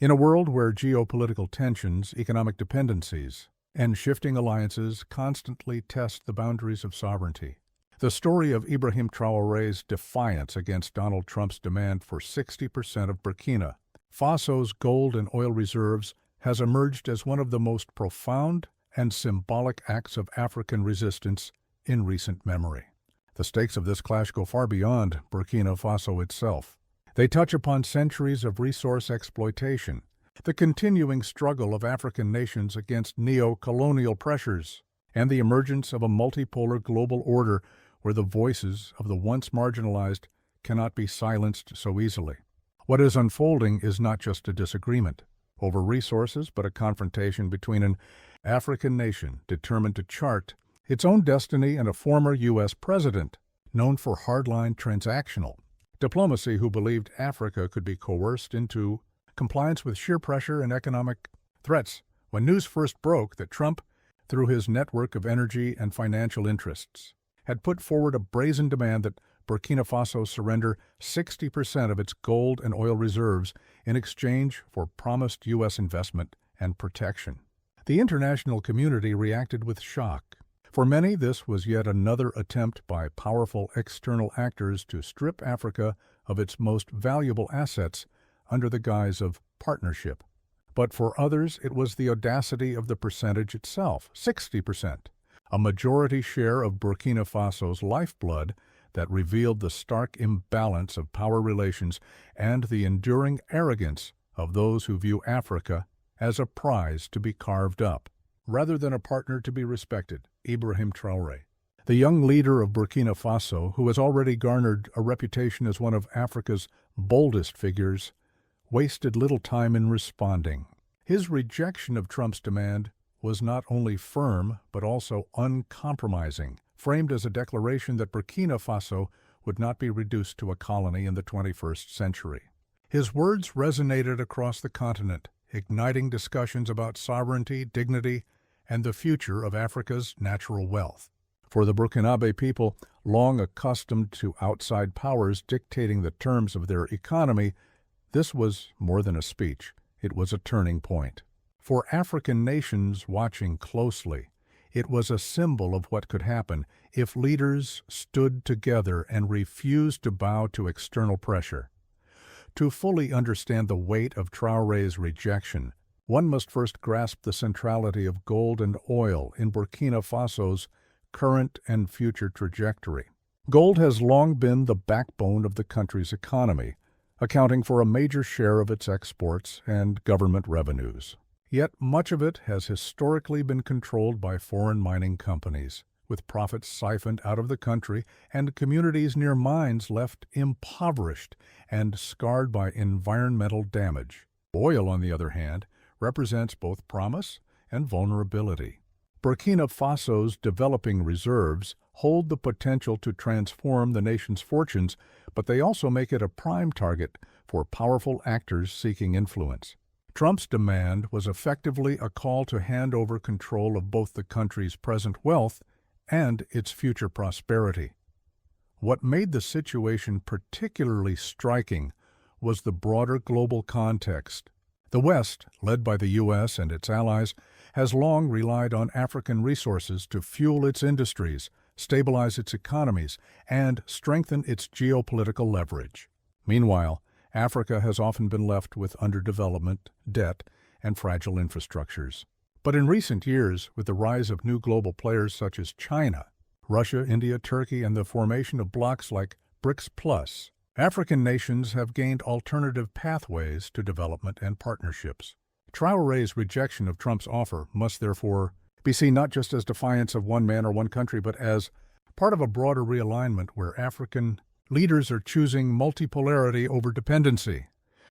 In a world where geopolitical tensions, economic dependencies, and shifting alliances constantly test the boundaries of sovereignty, the story of Ibrahim Traoré's defiance against Donald Trump's demand for 60% of Burkina Faso's gold and oil reserves has emerged as one of the most profound and symbolic acts of African resistance in recent memory. The stakes of this clash go far beyond Burkina Faso itself. They touch upon centuries of resource exploitation, the continuing struggle of African nations against neocolonial pressures, and the emergence of a multipolar global order where the voices of the once marginalized cannot be silenced so easily. What is unfolding is not just a disagreement over resources, but a confrontation between an African nation determined to chart its own destiny and a former U.S. president known for hardline transactional diplomacy who believed Africa could be coerced into compliance with sheer pressure and economic threats. When news first broke that Trump, through his network of energy and financial interests, had put forward a brazen demand that Burkina Faso surrender 60% of its gold and oil reserves in exchange for promised U.S. investment and protection, the international community reacted with shock. For many, this was yet another attempt by powerful external actors to strip Africa of its most valuable assets under the guise of partnership. But for others, it was the audacity of the percentage itself, 60%, a majority share of Burkina Faso's lifeblood that revealed the stark imbalance of power relations and the enduring arrogance of those who view Africa as a prize to be carved up, rather than a partner to be respected. Ibrahim Traoré, the young leader of Burkina Faso, who has already garnered a reputation as one of Africa's boldest figures, wasted little time in responding. His rejection of Trump's demand was not only firm but also uncompromising, framed as a declaration that Burkina Faso would not be reduced to a colony in the 21st century. His words resonated across the continent, igniting discussions about sovereignty, dignity, and the future of Africa's natural wealth. For the Burkinabe people, long accustomed to outside powers dictating the terms of their economy, this was more than a speech. It was a turning point. For African nations watching closely, it was a symbol of what could happen if leaders stood together and refused to bow to external pressure. To fully understand the weight of Traoré's rejection, one must first grasp the centrality of gold and oil in Burkina Faso's current and future trajectory. Gold has long been the backbone of the country's economy, accounting for a major share of its exports and government revenues. Yet much of it has historically been controlled by foreign mining companies, with profits siphoned out of the country and communities near mines left impoverished and scarred by environmental damage. Oil, on the other hand, represents both promise and vulnerability. Burkina Faso's developing reserves hold the potential to transform the nation's fortunes, but they also make it a prime target for powerful actors seeking influence. Trump's demand was effectively a call to hand over control of both the country's present wealth and its future prosperity. What made the situation particularly striking was the broader global context. The West, led by the U.S. and its allies, has long relied on African resources to fuel its industries, stabilize its economies, and strengthen its geopolitical leverage. Meanwhile, Africa has often been left with underdevelopment, debt, and fragile infrastructures. But in recent years, with the rise of new global players such as China, Russia, India, Turkey, and the formation of blocs like BRICS+, African nations have gained alternative pathways to development and partnerships. Traoré's rejection of Trump's offer must therefore be seen not just as defiance of one man or one country, but as part of a broader realignment where African leaders are choosing multipolarity over dependency.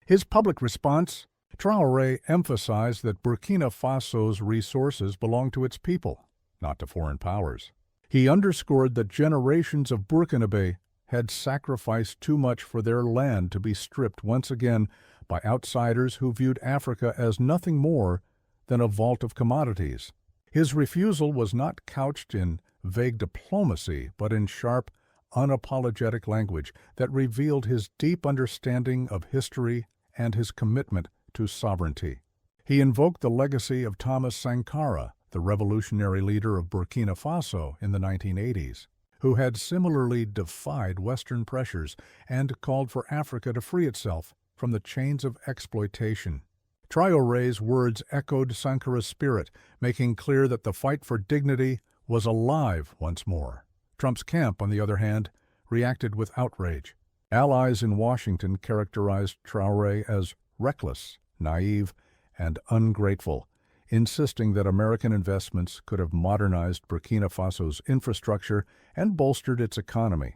His public response, Traoré emphasized that Burkina Faso's resources belong to its people, not to foreign powers. He underscored that generations of Burkinabe had sacrificed too much for their land to be stripped once again by outsiders who viewed Africa as nothing more than a vault of commodities. His refusal was not couched in vague diplomacy, but in sharp, unapologetic language that revealed his deep understanding of history and his commitment to sovereignty. He invoked the legacy of Thomas Sankara, the revolutionary leader of Burkina Faso in the 1980s, who had similarly defied Western pressures and called for Africa to free itself from the chains of exploitation. Traoré's words echoed Sankara's spirit, making clear that the fight for dignity was alive once more. Trump's camp, on the other hand, reacted with outrage. Allies in Washington characterized Traoré as reckless, naive, and ungrateful, insisting that American investments could have modernized Burkina Faso's infrastructure and bolstered its economy.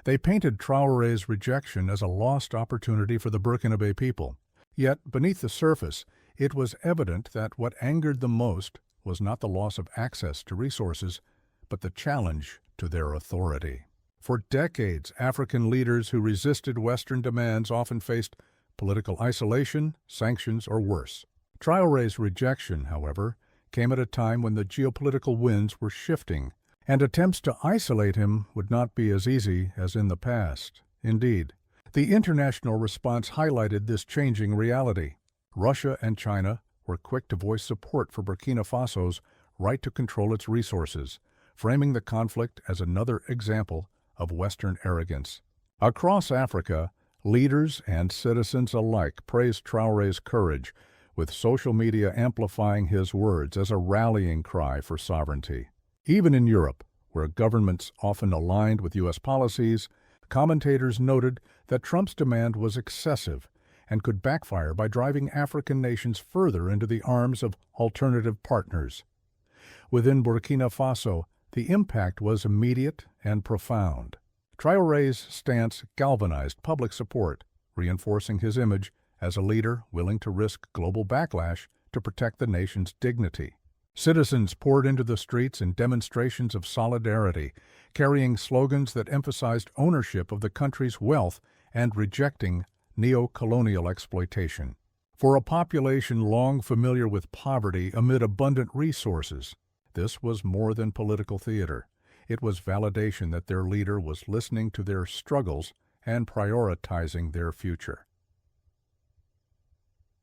They painted Traoré's rejection as a lost opportunity for the Burkinabe people. Yet, beneath the surface, it was evident that what angered them most was not the loss of access to resources, but the challenge to their authority. For decades, African leaders who resisted Western demands often faced political isolation, sanctions, or worse. Traoré's rejection, however, came at a time when the geopolitical winds were shifting, and attempts to isolate him would not be as easy as in the past. Indeed, the international response highlighted this changing reality. Russia and China were quick to voice support for Burkina Faso's right to control its resources, framing the conflict as another example of Western arrogance. Across Africa, leaders and citizens alike praised Traoré's courage, with social media amplifying his words as a rallying cry for sovereignty. Even in Europe, where governments often aligned with U.S. policies, commentators noted that Trump's demand was excessive and could backfire by driving African nations further into the arms of alternative partners. Within Burkina Faso, the impact was immediate and profound. Traoré's stance galvanized public support, reinforcing his image as a leader willing to risk global backlash to protect the nation's dignity. Citizens poured into the streets in demonstrations of solidarity, carrying slogans that emphasized ownership of the country's wealth and rejecting neocolonial exploitation. For a population long familiar with poverty amid abundant resources, this was more than political theater. It was validation that their leader was listening to their struggles and prioritizing their future.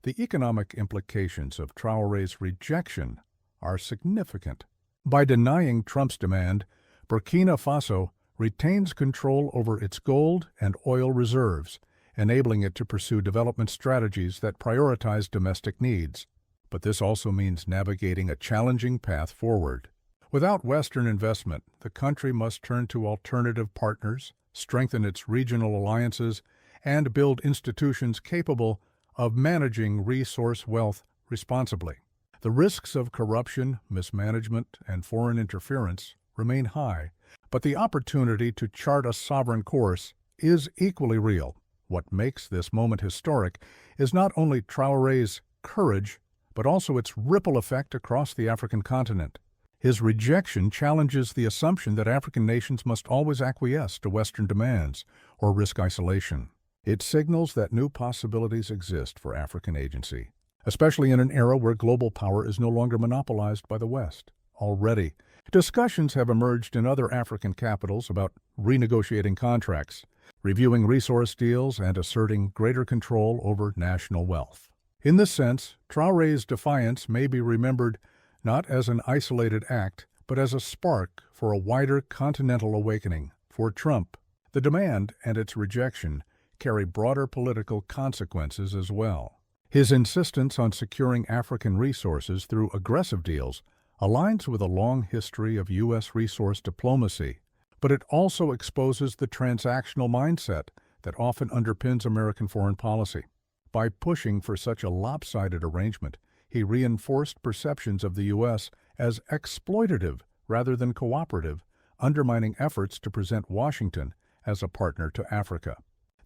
The economic implications of Traoré's rejection are significant. By denying Trump's demand, Burkina Faso retains control over its gold and oil reserves, enabling it to pursue development strategies that prioritize domestic needs. But this also means navigating a challenging path forward. Without Western investment, the country must turn to alternative partners, strengthen its regional alliances, and build institutions capable of managing resource wealth responsibly. The risks of corruption, mismanagement, and foreign interference remain high, but the opportunity to chart a sovereign course is equally real. What makes this moment historic is not only Traoré's courage, but also its ripple effect across the African continent. His rejection challenges the assumption that African nations must always acquiesce to Western demands or risk isolation. It signals that new possibilities exist for African agency, especially in an era where global power is no longer monopolized by the West. Already, discussions have emerged in other African capitals about renegotiating contracts, reviewing resource deals, and asserting greater control over national wealth. In this sense, Traoré's defiance may be remembered not as an isolated act, but as a spark for a wider continental awakening. For Trump, the demand and its rejection carry broader political consequences as well. His insistence on securing African resources through aggressive deals aligns with a long history of U.S. resource diplomacy, but it also exposes the transactional mindset that often underpins American foreign policy. By pushing for such a lopsided arrangement, he reinforced perceptions of the U.S. as exploitative rather than cooperative, undermining efforts to present Washington as a partner to Africa.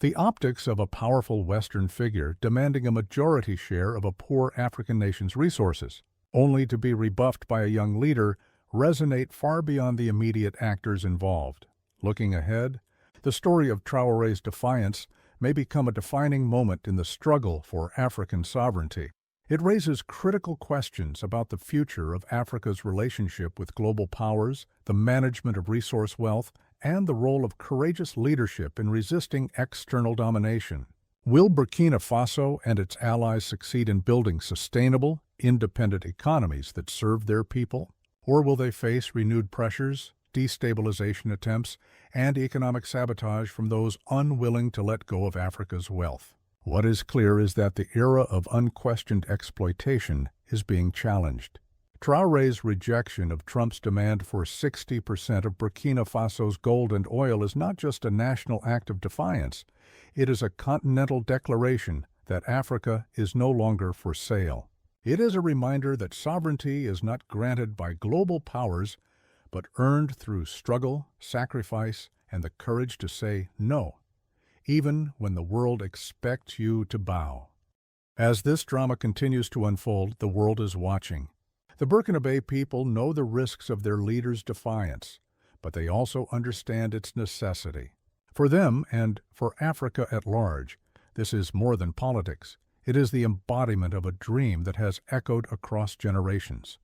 The optics of a powerful Western figure demanding a majority share of a poor African nation's resources, only to be rebuffed by a young leader, resonate far beyond the immediate actors involved. Looking ahead, the story of Traoré's defiance may become a defining moment in the struggle for African sovereignty. It raises critical questions about the future of Africa's relationship with global powers, the management of resource wealth, and the role of courageous leadership in resisting external domination. Will Burkina Faso and its allies succeed in building sustainable, independent economies that serve their people? Or will they face renewed pressures, destabilization attempts, and economic sabotage from those unwilling to let go of Africa's wealth? What is clear is that the era of unquestioned exploitation is being challenged. Traore's rejection of Trump's demand for 60% of Burkina Faso's gold and oil is not just a national act of defiance, it is a continental declaration that Africa is no longer for sale. It is a reminder that sovereignty is not granted by global powers, but earned through struggle, sacrifice, and the courage to say no, even when the world expects you to bow. As this drama continues to unfold, the world is watching. The Burkinabe people know the risks of their leaders' defiance, but they also understand its necessity. For them, and for Africa at large, this is more than politics. It is the embodiment of a dream that has echoed across generations.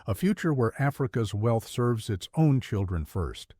A future where Africa's wealth serves its own children first,